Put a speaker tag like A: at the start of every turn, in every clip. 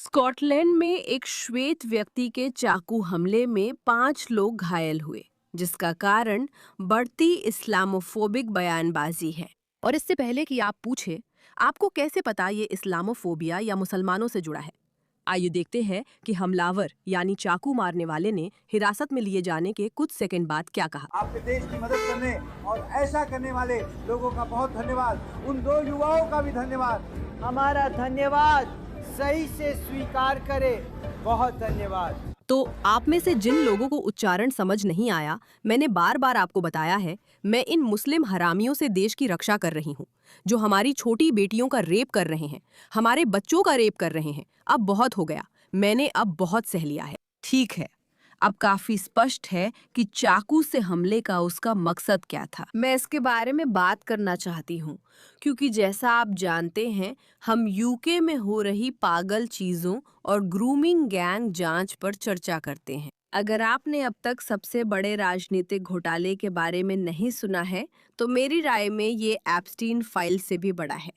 A: Scotland में एक श्वेत व्यक्ति के चाकू हमले में 5 लोग घायल हुए, जिसका कारण बढ़ती इस्लामोफोबिक बयानबाजी है। और इससे पहले कि आप पूछे, आपको कैसे पता ये इस्लामोफोबिया या मुसलमानों से जुड़ा है? आइए देखते हैं कि हमलावर यानी चाकू मारने वाले ने हिरासत में लिए जाने के कुछ सेकंड बाद क्या कहा।
B: आपके देश की मदद करने और ऐसा करने वाले लोगों का बहुत धन्यवाद। उन 2 युवाओं का भी धन्यवाद।
C: हमारा धन्यवाद सही से स्वीकार करे। बहुत धन्यवाद।
A: तो आप में से जिन लोगों को उच्चारण समझ नहीं आया, मैंने बार बार आपको बताया है, मैं इन मुस्लिम हरामियों से देश की रक्षा कर रही हूँ, जो हमारी छोटी बेटियों का रेप कर रहे हैं, हमारे बच्चों का रेप कर रहे हैं। अब बहुत हो गया, मैंने अब बहुत सह लिया है। ठीक है, अब काफी स्पष्ट है कि चाकू से हमले का उसका मकसद क्या था। मैं इसके बारे में बात करना चाहती हूँ, क्योंकि जैसा आप जानते हैं, हम यूके में हो रही पागल चीजों और ग्रूमिंग गैंग जांच पर चर्चा करते हैं। अगर आपने अब तक सबसे बड़े राजनीतिक घोटाले के बारे में नहीं सुना है, तो मेरी राय में ये एप्स्टीन फाइल से भी बड़ा है।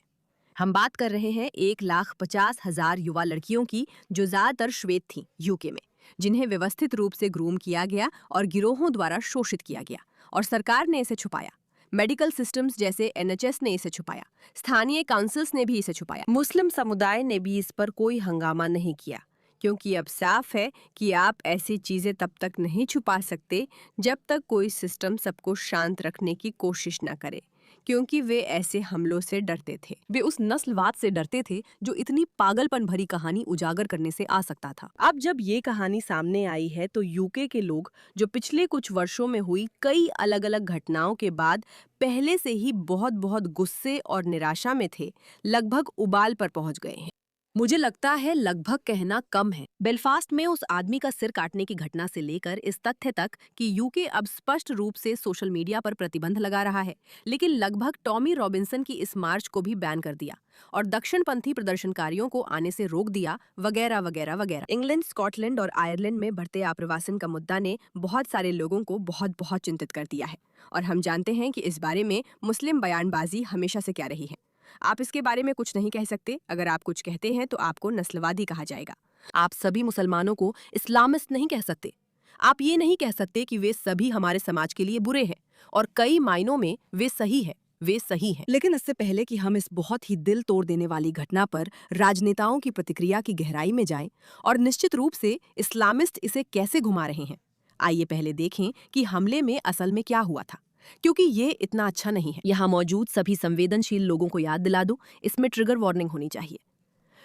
A: हम बात कर रहे हैं 1,50,000 युवा लड़कियों की, जो ज्यादातर श्वेत थीं यूके में, जिन्हें व्यवस्थित रूप से ग्रूम किया गया और गिरोहों द्वारा शोषित किया गया, और सरकार ने इसे छुपाया। मेडिकल सिस्टम्स जैसे एनएचएस ने इसे छुपाया, स्थानीय काउंसिल्स ने भी इसे छुपाया। मुस्लिम समुदाय ने भी इस पर कोई हंगामा नहीं किया, क्योंकि अब साफ है कि आप ऐसी चीजें तब तक नहीं छुपा सकते जब तक कोई सिस्टम सबको शांत रखने की कोशिश न करे, क्योंकि वे ऐसे हमलों से डरते थे। वे उस नस्लवाद से डरते थे जो इतनी पागलपन भरी कहानी उजागर करने से आ सकता था। अब जब ये कहानी सामने आई है, तो यूके के लोग, जो पिछले कुछ वर्षों में हुई कई अलग अलग घटनाओं के बाद पहले से ही बहुत बहुत गुस्से और निराशा में थे, लगभग उबाल पर पहुंच गए हैं। मुझे लगता है लगभग कहना कम है। बेलफास्ट में उस आदमी का सिर काटने की घटना से लेकर इस तथ्य तक कि यूके अब स्पष्ट रूप से सोशल मीडिया पर प्रतिबंध लगा रहा है, लेकिन लगभग टॉमी रॉबिन्सन की इस मार्च को भी बैन कर दिया और दक्षिणपंथी प्रदर्शनकारियों को आने से रोक दिया, वगैरह वगैरह वगैरह। इंग्लैंड, स्कॉटलैंड और आयरलैंड में बढ़ते आप्रवासन का मुद्दा ने बहुत सारे लोगों को बहुत बहुत चिंतित कर दिया है, और हम जानते हैं कि इस बारे में मुस्लिम बयानबाजी हमेशा से क्या रही है। आप इसके बारे में कुछ नहीं कह सकते। अगर आप कुछ कहते हैं तो आपको नस्लवादी कहा जाएगा। आप सभी मुसलमानों को इस्लामिस्ट नहीं कह सकते। आप ये नहीं कह सकते कि वे सभी हमारे समाज के लिए बुरे हैं, और कई मायनों में वे सही है, वे सही हैं। लेकिन इससे पहले कि हम इस बहुत ही दिल तोड़ देने वाली घटना पर राजनेताओं की प्रतिक्रिया की गहराई में जाएं, और निश्चित रूप से इस्लामिस्ट इसे कैसे घुमा रहे हैं, आइए पहले देखें कि हमले में असल में क्या हुआ था, क्योंकि ये इतना अच्छा नहीं है। यहाँ मौजूद सभी संवेदनशील लोगों को याद दिला दूं, इसमें ट्रिगर वार्निंग होनी चाहिए।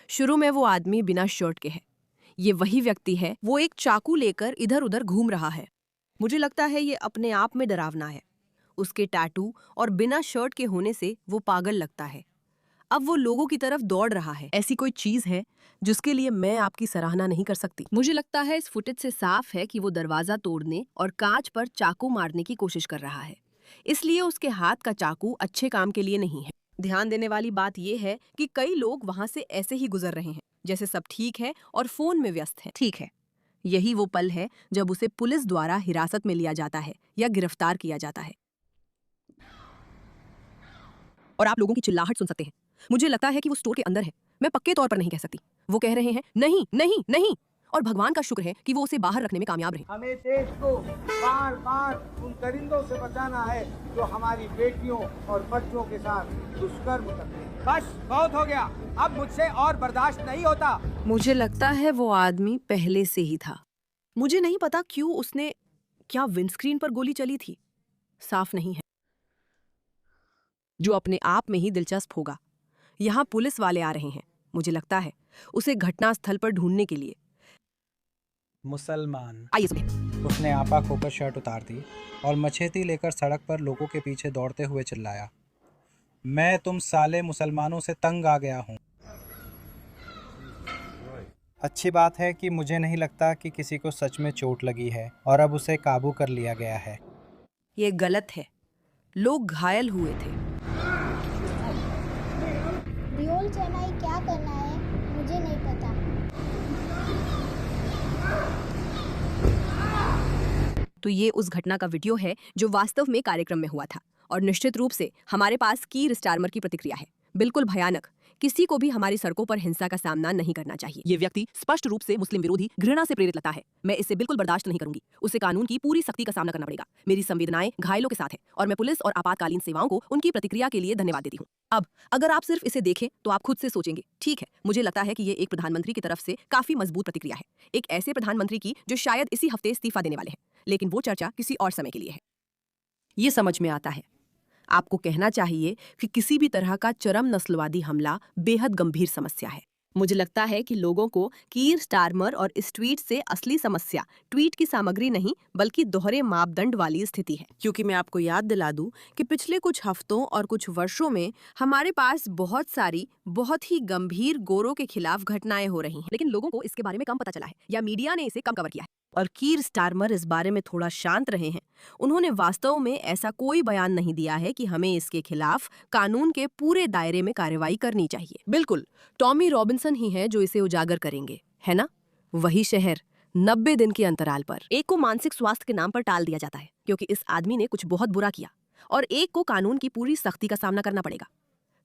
A: शुरू में वो आदमी बिना शर्ट के है। ये वही व्यक्ति है, वो एक चाकू लेकर इधर उधर घूम रहा है। मुझे लगता है ये अपने आप में डरावना है। उसके टैटू और बिना शर्ट के होने से वो पागल लगता है। अब वो लोगों की तरफ दौड़ रहा है। ऐसी कोई चीज है जिसके लिए मैं आपकी सराहना नहीं कर सकती। मुझे लगता है इस फुटेज से साफ है कि वो दरवाजा तोड़ने और कांच पर चाकू मारने की कोशिश कर रहा है, इसलिए उसके हाथ का चाकू अच्छे काम के लिए नहीं है। ध्यान देने वाली बात यह है कि कई लोग वहां से ऐसे ही गुजर रहे हैं, जैसे सब ठीक है और फोन में व्यस्त है। ठीक है, यही वो पल है जब उसे पुलिस द्वारा हिरासत में लिया जाता है या गिरफ्तार किया जाता है। और आप लोगों की चिल्लाहट सुन सकते हैं। मुझे लगता है कि वो स्टोर के अंदर है। मैं पक्के तौर पर नहीं कह सकती। वो कह रहे हैं नहीं नहीं नहीं, और भगवान का शुक्र है कि वो उसे बाहर रखने में कामयाब रहे।
B: हमें देश को बार बार उन दरिंदों से बचाना है जो हमारी बेटियों और बच्चों के साथ दुष्कर्म करते हैं। बस बहुत हो गया, अब मुझसे और बर्दाश्त नहीं होता।
A: मुझे लगता है वो आदमी पहले से ही था। मुझे नहीं पता क्यों उसने, क्या विंडस्क्रीन पर गोली चली थी, साफ नहीं है, जो अपने आप में ही दिलचस्प होगा। यहाँ पुलिस वाले आ रहे हैं, मुझे लगता है उसे घटनास्थल पर ढूंढने के लिए।
D: मुसलमान।
A: आइए सुनिए।
D: उसने आपा खोकर शर्ट उतार दी और मछेती लेकर सड़क पर लोगों के पीछे दौड़ते हुए चिल्लाया, मैं तुम साले मुसलमानों से तंग आ गया हूँ। अच्छी बात है कि मुझे नहीं लगता कि किसी को सच में चोट लगी है और अब उसे काबू कर लिया गया है।
A: ये गलत है, लोग घायल हुए थे।
E: रियोल चेन्नई क्या करना है मुझे नहीं पता।
A: तो ये उस घटना का वीडियो है जो वास्तव में कार्यक्रम में हुआ था, और निश्चित रूप से हमारे पास कीर स्टारमर की प्रतिक्रिया है। बिल्कुल भयानक। किसी को भी हमारी सड़कों पर हिंसा का सामना नहीं करना चाहिए। ये व्यक्ति स्पष्ट रूप से मुस्लिम विरोधी घृणा से प्रेरित लगता है। मैं इसे बिल्कुल बर्दाश्त नहीं करूंगी। उसे कानून की पूरी सख्ती का सामना करना पड़ेगा। मेरी संवेदनाएं घायलों के साथ है और मैं पुलिस और आपातकालीन सेवाओं को उनकी प्रतिक्रिया के लिए धन्यवाद देती हूँ। अब अगर आप सिर्फ इसे देखें तो आप खुद से सोचेंगे, ठीक है, मुझे लगता है कि ये एक प्रधानमंत्री की तरफ से काफी मजबूत प्रतिक्रिया है, एक ऐसे प्रधानमंत्री की जो शायद इसी हफ्ते इस्तीफा देने वाले हैं, लेकिन वो चर्चा किसी और समय के लिए है। ये समझ में आता है। आपको कहना चाहिए कि किसी भी तरह का चरम नस्लवादी हमला बेहद गंभीर समस्या है। मुझे लगता है कि लोगों को कीर स्टारमर और इस ट्वीट से असली समस्या ट्वीट की सामग्री नहीं बल्कि दोहरे मापदंड वाली स्थिति है। क्योंकि मैं आपको याद दिला दूं कि पिछले कुछ हफ्तों और कुछ वर्षों में हमारे पास बहुत सारी बहुत ही गंभीर गोरों के खिलाफ घटनाएं हो रही हैं, लेकिन लोगों को इसके बारे में कम पता चला है या मीडिया ने इसे कम कवर किया है। और कीर स्टारमर इस बारे में थोड़ा शांत रहे हैं। उन्होंने वास्तव में ऐसा कोई बयान नहीं दिया है कि हमें इसके खिलाफ कानून के पूरे दायरे में कार्रवाई करनी चाहिए। बिल्कुल, टॉमी रॉबिन्सन ही है जो इसे उजागर करेंगे, है ना? वही शहर 90 दिन के अंतराल पर। एक को मानसिक स्वास्थ्य के नाम पर टाल दिया जाता है क्योंकि इस आदमी ने कुछ बहुत बुरा किया, और एक को कानून की पूरी सख्ती का सामना करना पड़ेगा।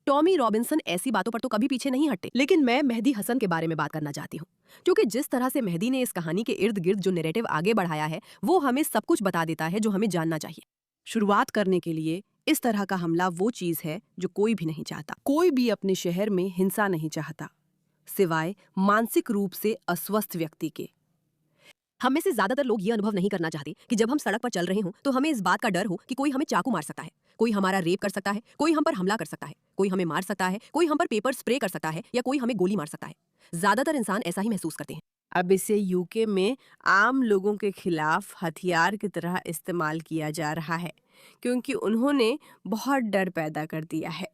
A: टॉमी रॉबिन्सन ऐसी बातों पर तो कभी पीछे नहीं हटते। लेकिन मैं मेहदी हसन के बारे में बात करना चाहती हूँ, क्योंकि जिस तरह से मेहदी ने इस कहानी के इर्द गिर्द जो नैरेटिव आगे बढ़ाया है वो हमें सब कुछ बता देता है जो हमें जानना चाहिए। शुरुआत करने के लिए, इस तरह का हमला वो चीज है जो कोई भी नहीं चाहता। कोई भी अपने शहर में हिंसा नहीं चाहता, सिवाय मानसिक रूप से अस्वस्थ व्यक्ति के। हम में से ज्यादातर लोग ये अनुभव नहीं करना चाहते कि जब हम सड़क पर चल रहे हों तो हमें इस बात का डर हो कि कोई हमें चाकू मार सकता है, कोई हमारा रेप कर सकता है, कोई हम पर हमला कर सकता है, कोई हमें मार सकता है, कोई हम पर पेपर स्प्रे कर सकता है या कोई हमें गोली मार सकता है। ज्यादातर इंसान ऐसा ही महसूस करते हैं। अब इसे यूके में आम लोगों के खिलाफ हथियार की तरह इस्तेमाल किया जा रहा है, क्योंकि उन्होंने बहुत डर पैदा कर दिया है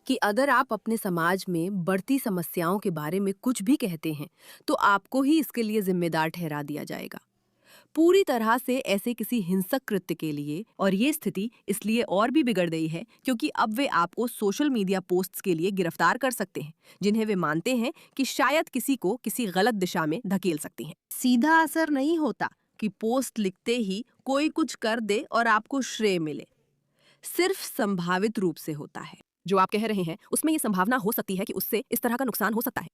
A: कि अगर आप अपने समाज में बढ़ती समस्याओं के बारे में कुछ भी कहते हैं तो आपको ही इसके लिए जिम्मेदार ठहरा दिया जाएगा, पूरी तरह से ऐसे किसी हिंसक कृत्य के लिए। और ये स्थिति इसलिए और भी बिगड़ गई है क्योंकि अब वे आपको सोशल मीडिया पोस्ट्स के लिए गिरफ्तार कर सकते हैं जिन्हें वे मानते हैं कि शायद किसी को किसी गलत दिशा में धकेल सकती हैं। सीधा असर नहीं होता कि पोस्ट लिखते ही कोई कुछ कर दे और आपको श्रेय मिले, सिर्फ संभावित रूप से होता है। जो आप कह रहे हैं उसमें ये संभावना हो सकती है कि उससे इस तरह का नुकसान हो सकता है।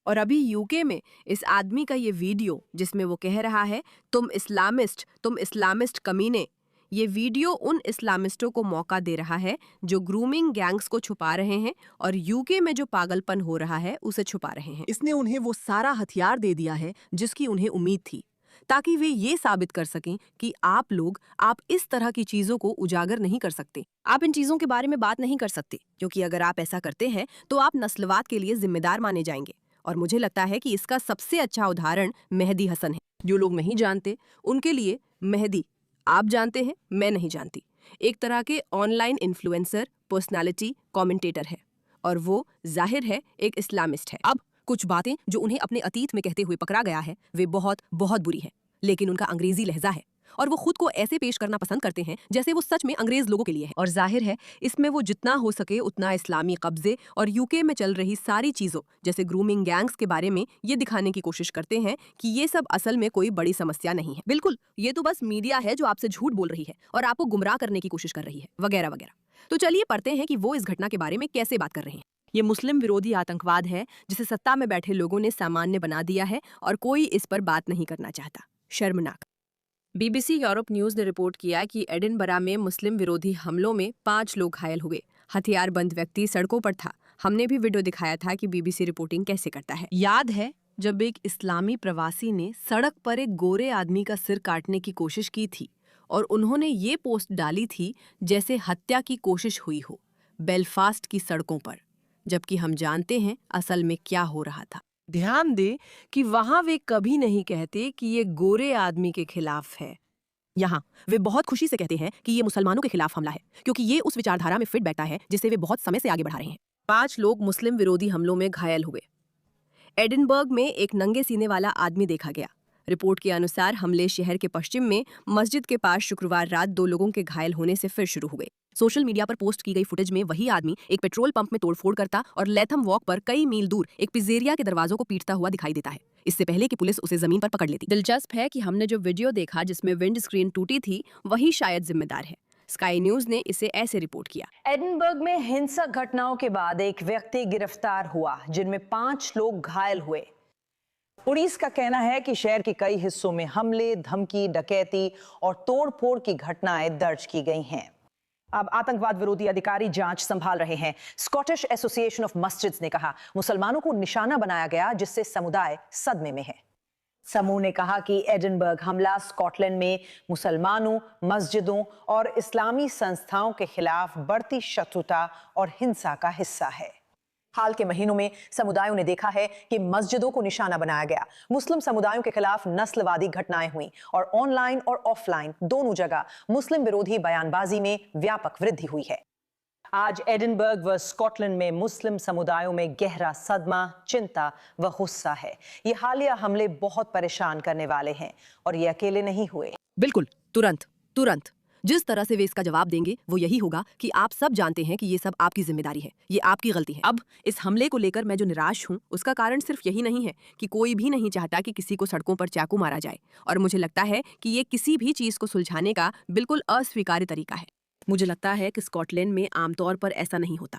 A: और अभी यूके में इस आदमी का ये वीडियो जिसमें वो कह रहा है तुम इस्लामिस्ट कमीने, ये वीडियो उन इस्लामिस्टों को मौका दे रहा है जो ग्रूमिंग गैंग्स को छुपा रहे हैं और यूके में जो पागलपन हो रहा है उसे छुपा रहे हैं। इसने उन्हें वो सारा हथियार दे दिया है जिसकी उन्हें उम्मीद थी, ताकि वे ये साबित कर सकें कि आप इस तरह की चीजों को उजागर नहीं कर सकते, आप इन चीजों के बारे में बात नहीं कर सकते, क्योंकि अगर आप ऐसा करते हैं तो आप नस्लवाद के लिए जिम्मेदार माने जाएंगे। और मुझे लगता है कि इसका सबसे अच्छा उदाहरण मेहदी हसन है। जो लोग नहीं जानते उनके लिए मेहदी, आप जानते हैं, मैं नहीं जानती, एक तरह के ऑनलाइन इन्फ्लुएंसर, पर्सनालिटी, कमेंटेटर है, और वो जाहिर है एक इस्लामिस्ट है। अब कुछ बातें जो उन्हें अपने अतीत में कहते हुए पकड़ा गया है वे बहुत बहुत बुरी है, लेकिन उनका अंग्रेजी लहजा है और वो खुद को ऐसे पेश करना पसंद करते हैं जैसे वो सच में अंग्रेज लोगों के लिए है। और जाहिर है इसमें वो जितना हो सके उतना इस्लामी कब्जे और यूके में चल रही सारी चीजों जैसे ग्रूमिंग गैंग्स के बारे में ये दिखाने की कोशिश करते हैं कि ये सब असल में कोई बड़ी समस्या नहीं है। बिल्कुल, ये तो बस मीडिया है जो आपसे झूठ बोल रही है और आपको गुमराह करने की कोशिश कर रही है, वगैरह वगैरह। तो चलिए पढ़ते हैं कि वो इस घटना के बारे में कैसे बात कर रहे हैं। ये मुस्लिम विरोधी आतंकवाद है जिसे सत्ता में बैठे लोगों ने सामान्य बना दिया है और कोई इस पर बात नहीं करना चाहता। शर्मनाक। बीबीसी यूरोप न्यूज ने रिपोर्ट किया कि एडिनबरा में मुस्लिम विरोधी हमलों में 5 लोग घायल हुए। हथियारबंद व्यक्ति सड़कों पर था। हमने भी वीडियो दिखाया था कि बीबीसी रिपोर्टिंग कैसे करता है। याद है जब एक इस्लामी प्रवासी ने सड़क पर एक गोरे आदमी का सिर काटने की कोशिश की थी और उन्होंने ये पोस्ट डाली थी जैसे हत्या की कोशिश हुई हो बेलफास्ट की सड़कों पर, जबकि हम जानते हैं असल में क्या हो रहा था। ध्यान दे कि वहां वे कभी नहीं कहते कि ये गोरे आदमी के खिलाफ है। यहाँ वे बहुत खुशी से कहते हैं कि ये मुसलमानों के खिलाफ हमला है, क्योंकि ये उस विचारधारा में फिट बैठता है जिसे वे बहुत समय से आगे बढ़ा रहे हैं। 5 लोग मुस्लिम विरोधी हमलों में घायल हुए। एडिनबर्ग में एक नंगे सीने वाला आदमी देखा गया। रिपोर्ट के अनुसार हमले शहर के पश्चिम में मस्जिद के पास शुक्रवार रात 2 लोगों के घायल होने से फिर शुरू हुए। सोशल मीडिया पर पोस्ट की गई फुटेज में वही आदमी एक पेट्रोल पंप में तोड़फोड़ करता और लैथम वॉक पर कई मील दूर एक पिज़्ज़ेरिया के दरवाजों को पीटता हुआ दिखाई देता है, इससे पहले कि पुलिस उसे जमीन पर पकड़ लेती। दिलचस्प है कि हमने जो वीडियो देखा जिसमें विंड स्क्रीन टूटी थी वही शायद जिम्मेदार है। स्काई न्यूज ने इसे ऐसे रिपोर्ट किया।
F: एडिनबर्ग में हिंसक घटनाओं के बाद एक व्यक्ति गिरफ्तार हुआ, जिनमें 5 लोग घायल हुए। पुलिस का कहना है कि शहर के कई हिस्सों में हमले, धमकी, डकैती और तोड़फोड़ की घटनाएं दर्ज की गई हैं। अब आतंकवाद विरोधी अधिकारी जांच संभाल रहे हैं। स्कॉटिश एसोसिएशन ऑफ मस्जिद्स ने कहा, मुसलमानों को निशाना बनाया गया, जिससे समुदाय सदमे में है। समूह ने कहा कि एडिनबर्ग हमला स्कॉटलैंड में मुसलमानों, मस्जिदों और इस्लामी संस्थाओं के खिलाफ बढ़ती शत्रुता और हिंसा का हिस्सा है। हाल के महीनों में समुदायों ने देखा है कि मस्जिदों को निशाना बनाया गया। मुस्लिम समुदायों के खिलाफ नस्लवादी घटनाएं हुई और ऑनलाइन और ऑफलाइन दोनों जगह मुस्लिम विरोधी बयानबाजी में व्यापक वृद्धि हुई है। आज एडिनबर्ग व स्कॉटलैंड में मुस्लिम समुदायों में गहरा सदमा, चिंता व गुस्सा है। ये हालिया हमले बहुत परेशान करने वाले हैं और ये अकेले नहीं हुए।
A: बिल्कुल, तुरंत जिस तरह से वे इसका जवाब देंगे वो यही होगा कि आप सब जानते हैं कि ये सब आपकी जिम्मेदारी है, ये आपकी गलती है। अब इस हमले को लेकर मैं जो निराश हूँ उसका कारण सिर्फ यही नहीं है कि कोई भी नहीं चाहता कि किसी को सड़कों पर चाकू मारा जाए, और मुझे लगता है कि ये किसी भी चीज को सुलझाने का बिल्कुल अस्वीकार्य तरीका है। मुझे लगता है कि स्कॉटलैंड में आमतौर पर ऐसा नहीं होता।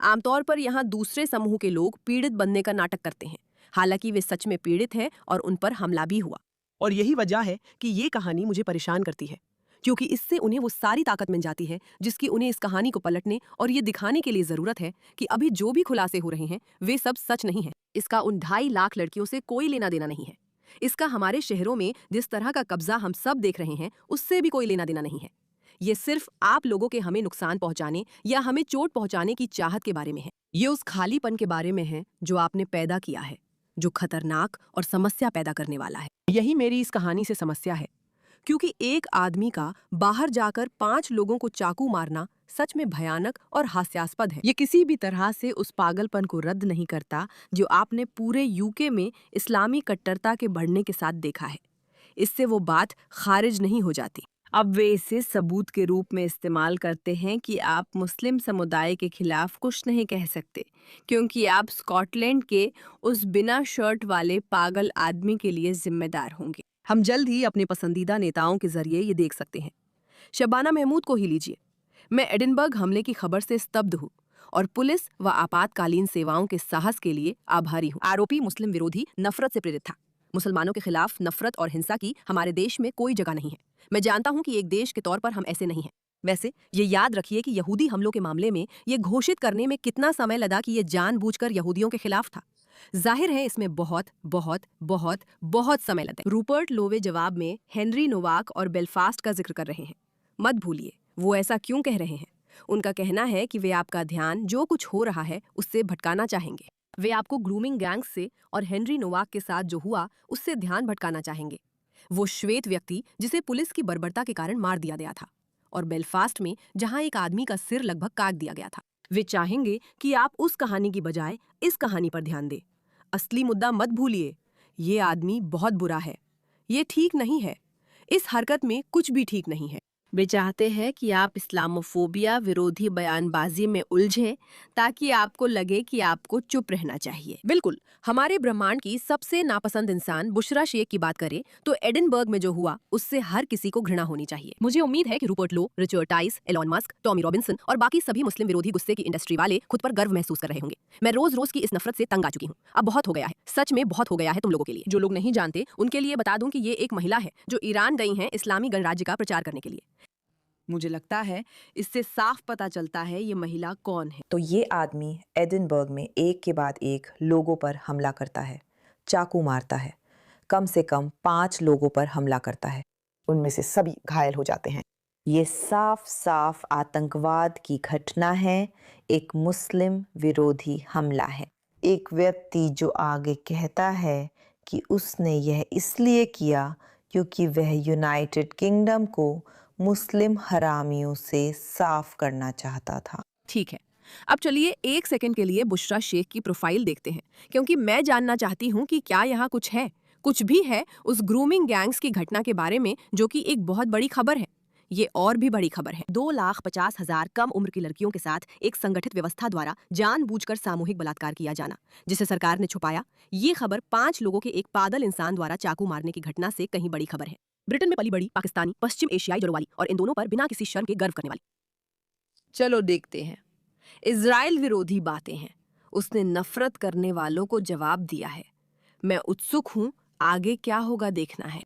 A: आमतौर पर यहाँ दूसरे समूह के लोग पीड़ित बनने का नाटक करते हैं, हालांकि वे सच में पीड़ित हैं और उन पर हमला भी हुआ। और यही वजह है कि ये कहानी मुझे परेशान करती है, क्योंकि इससे उन्हें वो सारी ताकत मिल जाती है जिसकी उन्हें इस कहानी को पलटने और ये दिखाने के लिए जरूरत है कि अभी जो भी खुलासे हो रहे हैं वे सब सच नहीं है। इसका उन 2.5 लाख लड़कियों से कोई लेना देना नहीं है। इसका हमारे शहरों में जिस तरह का कब्जा हम सब देख रहे हैं उससे भी कोई लेना देना नहीं है। ये सिर्फ आप लोगों के हमें नुकसान पहुंचाने या हमें चोट पहुंचाने की चाहत के बारे में है। ये उस खालीपन के बारे में है जो आपने पैदा किया है, जो खतरनाक और समस्या पैदा करने वाला है। यही मेरी इस कहानी से समस्या है, क्योंकि एक आदमी का बाहर जाकर 5 लोगों को चाकू मारना सच में भयानक और हास्यास्पद है। ये किसी भी तरह से उस पागलपन को रद्द नहीं करता जो आपने पूरे यूके में इस्लामी कट्टरता के बढ़ने के साथ देखा है। इससे वो बात खारिज नहीं हो जाती। अब वे इसे सबूत के रूप में इस्तेमाल करते हैं कि आप मुस्लिम समुदाय के खिलाफ कुछ नहीं कह सकते, क्योंकि आप स्कॉटलैंड के उस बिना शर्ट वाले पागल आदमी के लिए जिम्मेदार होंगे। हम जल्द ही अपने पसंदीदा नेताओं के जरिए ये देख सकते हैं। शबाना महमूद को ही लीजिए। मैं एडिनबर्ग हमले की खबर से स्तब्ध हूँ और पुलिस व आपातकालीन सेवाओं के साहस के लिए आभारी हूँ। आरोपी मुस्लिम विरोधी नफरत से प्रेरित था। मुसलमानों के खिलाफ नफरत और हिंसा की हमारे देश में कोई जगह नहीं है। मैं जानता हूँ कि एक देश के तौर पर हम ऐसे नहीं हैं। वैसे ये याद रखिए कि यहूदी हमलों के मामले में ये घोषित करने में कितना समय लगा कि ये जानबूझकर यहूदियों के खिलाफ था। जाहिर है इसमें बहुत बहुत बहुत बहुत समय लगता है। रूपर्ट लोवे जवाब में हेनरी नोवाक और बेलफास्ट का जिक्र कर रहे हैं। मत भूलिए वो ऐसा क्यों कह रहे हैं। उनका कहना है कि वे आपका ध्यान जो कुछ हो रहा है उससे भटकाना चाहेंगे। वे आपको ग्रूमिंग गैंग्स से और हेनरी नोवाक के साथ जो हुआ उससे ध्यान भटकाना चाहेंगे। वो श्वेत व्यक्ति जिसे पुलिस की बर्बरता के कारण मार दिया गया था, और बेलफास्ट में जहां एक आदमी का सिर लगभग काट दिया गया था। वे चाहेंगे कि आप उस कहानी की बजाय इस कहानी पर ध्यान दें। असली मुद्दा मत भूलिए। ये आदमी बहुत बुरा है। ये ठीक नहीं है। इस हरकत में कुछ भी ठीक नहीं है। वे चाहते हैं कि आप इस्लामोफोबिया विरोधी बयानबाजी में उलझें ताकि आपको लगे कि आपको चुप रहना चाहिए। बिल्कुल, हमारे ब्रह्मांड की सबसे नापसंद इंसान बुशरा शेख की बात करें तो एडिनबर्ग में जो हुआ उससे हर किसी को घृणा होनी चाहिए। मुझे उम्मीद है कि रूपर्ट लो, रिचर्ड टाइस, एलॉन मस्क, टॉमी रॉबिन्सन और बाकी सभी मुस्लिम विरोधी गुस्से की इंडस्ट्री वाले खुद पर गर्व महसूस कर रहे होंगे। मैं रोज रोज की इस नफरत से तंग आ चुकी हूँ। अब बहुत हो गया है, सच में बहुत हो गया है तुम लोगों के लिए। जो लोग नहीं जानते उनके लिए बता दूं कि ये एक महिला है जो ईरान गई हैं इस्लामी गणराज्य का प्रचार करने के लिए। मुझे लगता है इससे साफ पता चलता है ये महिला कौन है।
G: तो ये आदमी एडिनबर्ग में एक के बाद एक लोगों पर हमला करता है, चाकू मारता है, कम से कम 5 लोगों पर हमला करता है, उनमें से सभी घायल हो जाते हैं। ये साफ साफ आतंकवाद की घटना है, एक मुस्लिम विरोधी हमला है। एक व्यक्ति जो आगे कहता है कि उसने यह इसलिए किया क्योंकि वह यूनाइटेड किंगडम को मुस्लिम हरामियों से साफ करना चाहता था।
A: ठीक है, अब चलिए 1 सेकंड के लिए बुशरा शेख की प्रोफाइल देखते हैं, क्योंकि मैं जानना चाहती हूँ कि क्या यहाँ कुछ है, कुछ भी है उस ग्रूमिंग गैंग्स की घटना के बारे में, जो कि एक बहुत बड़ी खबर है। ये और भी बड़ी खबर है। 2,50,000 कम उम्र की लड़कियों के साथ एक संगठित व्यवस्था द्वारा जानबूझकर सामूहिक बलात्कार किया जाना, जिसे सरकार ने छुपाया। ये खबर 5 लोगों के एक पागल इंसान द्वारा चाकू मारने की घटना से कहीं बड़ी खबर है। ब्रिटेन में पली बड़ी पाकिस्तानी, पश्चिम एशियाई जड़ों वाली और इन दोनों पर बिना किसी शर्म के गर्व करने वाली। चलो देखते हैं। इजराइल विरोधी बातें हैं। उसने नफरत करने वालों को जवाब दिया है। मैं उत्सुक हूं, आगे क्या होगा देखना है।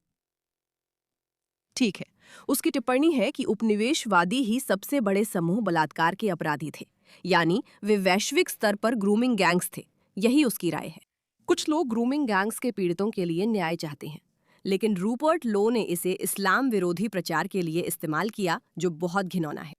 A: ठीक है, उसकी टिप्पणी है कि उपनिवेशवादी ही सबसे बड़े समूह बलात्कार के अपराधी थे, यानी वे वैश्विक स्तर पर ग्रूमिंग गैंग्स थे। यही उसकी राय है। कुछ लोग ग्रूमिंग गैंग्स के पीड़ितों के लिए न्याय चाहते हैं, लेकिन रूपर्ट लो ने इसे इस्लाम विरोधी प्रचार के लिए इस्तेमाल किया, जो बहुत घिनौना है।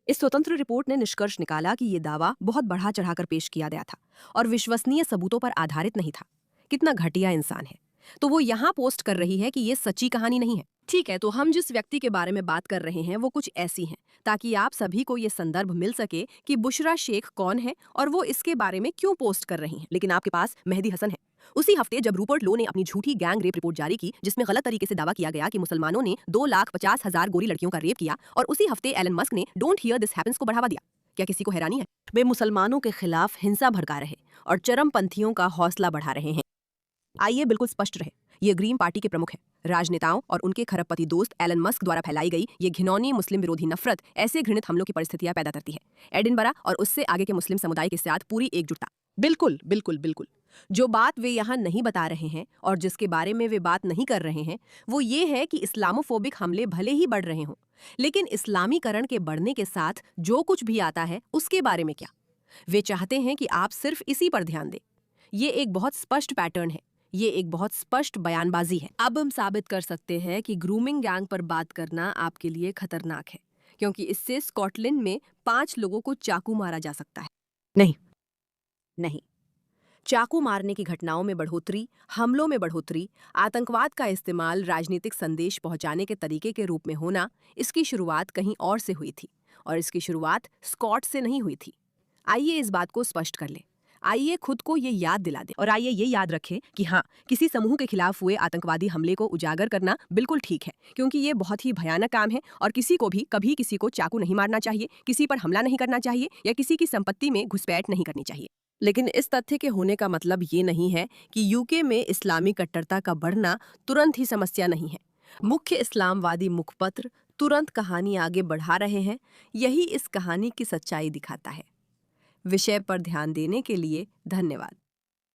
A: इस स्वतंत्र रिपोर्ट ने निष्कर्ष निकाला कि ये दावा बहुत बढ़ा चढ़ाकर पेश किया गया था और विश्वसनीय सबूतों पर आधारित नहीं था। कितना घटिया इंसान है। तो वो यहाँ पोस्ट कर रही है कि ये सच्ची कहानी नहीं है। ठीक है, तो हम जिस व्यक्ति के बारे में बात कर रहे हैं वो कुछ ऐसी हैं, ताकि आप सभी को ये संदर्भ मिल सके कि बुशरा शेख कौन है और वो इसके बारे में क्यों पोस्ट कर रही हैं। लेकिन आपके पास मेहदी हसन है। उसी हफ्ते जब रूपर्ट लो ने अपनी झूठी गैंग रेप रिपोर्ट जारी की, जिसमें गलत तरीके से दावा किया गया कि मुसलमानों ने 2,50,000 गोरी लड़कियों का रेप किया, और उसी हफ्ते एलन मस्क ने डोंट हियर दिस हैपेंस को बढ़ावा दिया। क्या किसी को हैरानी है? वे मुसलमानों के खिलाफ हिंसा भड़का रहे और चरमपंथियों का हौसला बढ़ा रहे हैं। आइए बिल्कुल स्पष्ट रहे, ये ग्रीन पार्टी के प्रमुख हैं। राजनेताओं और उनके खरबपति दोस्त एलन मस्क द्वारा फैलाई गई ये घिनौनी मुस्लिम विरोधी नफरत ऐसे घृणित हमलों की परिस्थितियां पैदा करती है। एडिनबरा और उससे आगे के मुस्लिम समुदाय के साथ पूरी एकजुटता। बिल्कुल बिल्कुल बिल्कुल। जो बात वे यहाँ नहीं बता रहे हैं और जिसके बारे में वे बात नहीं कर रहे हैं, वो ये है कि इस्लामोफोबिक हमले भले ही बढ़ रहे हों, लेकिन इस्लामीकरण के बढ़ने के साथ जो कुछ भी आता है उसके बारे में क्या? वे चाहते हैं कि आप सिर्फ इसी पर ध्यान दें। ये एक बहुत स्पष्ट पैटर्न है, ये एक बहुत स्पष्ट बयानबाजी है। अब हम साबित कर सकते हैं कि ग्रूमिंग गैंग पर बात करना आपके लिए खतरनाक है, क्योंकि इससे स्कॉटलैंड में 5 लोगों को चाकू मारा जा सकता है। नहीं, चाकू मारने की घटनाओं में बढ़ोतरी, हमलों में बढ़ोतरी, आतंकवाद का इस्तेमाल राजनीतिक संदेश पहुंचाने के तरीके के रूप में होना, इसकी शुरुआत कहीं और से हुई थी, और इसकी शुरुआत स्कॉट से नहीं हुई थी। आइए इस बात को स्पष्ट कर लें। आइए खुद को ये याद दिला दें, और आइए ये याद रखें कि हाँ, किसी समूह के खिलाफ हुए आतंकवादी हमले को उजागर करना बिल्कुल ठीक है, क्योंकि ये बहुत ही भयानक काम है और किसी को भी कभी किसी को चाकू नहीं मारना चाहिए, किसी पर हमला नहीं करना चाहिए या किसी की संपत्ति में घुसपैठ नहीं करनी चाहिए। लेकिन इस तथ्य के होने का मतलब ये नहीं है कि यूके में इस्लामी कट्टरता का बढ़ना तुरंत ही समस्या नहीं है। मुख्य इस्लामवादी मुखपत्र तुरंत कहानी आगे बढ़ा रहे हैं। यही इस कहानी की सच्चाई दिखाता है। विषय पर ध्यान देने के लिए धन्यवाद।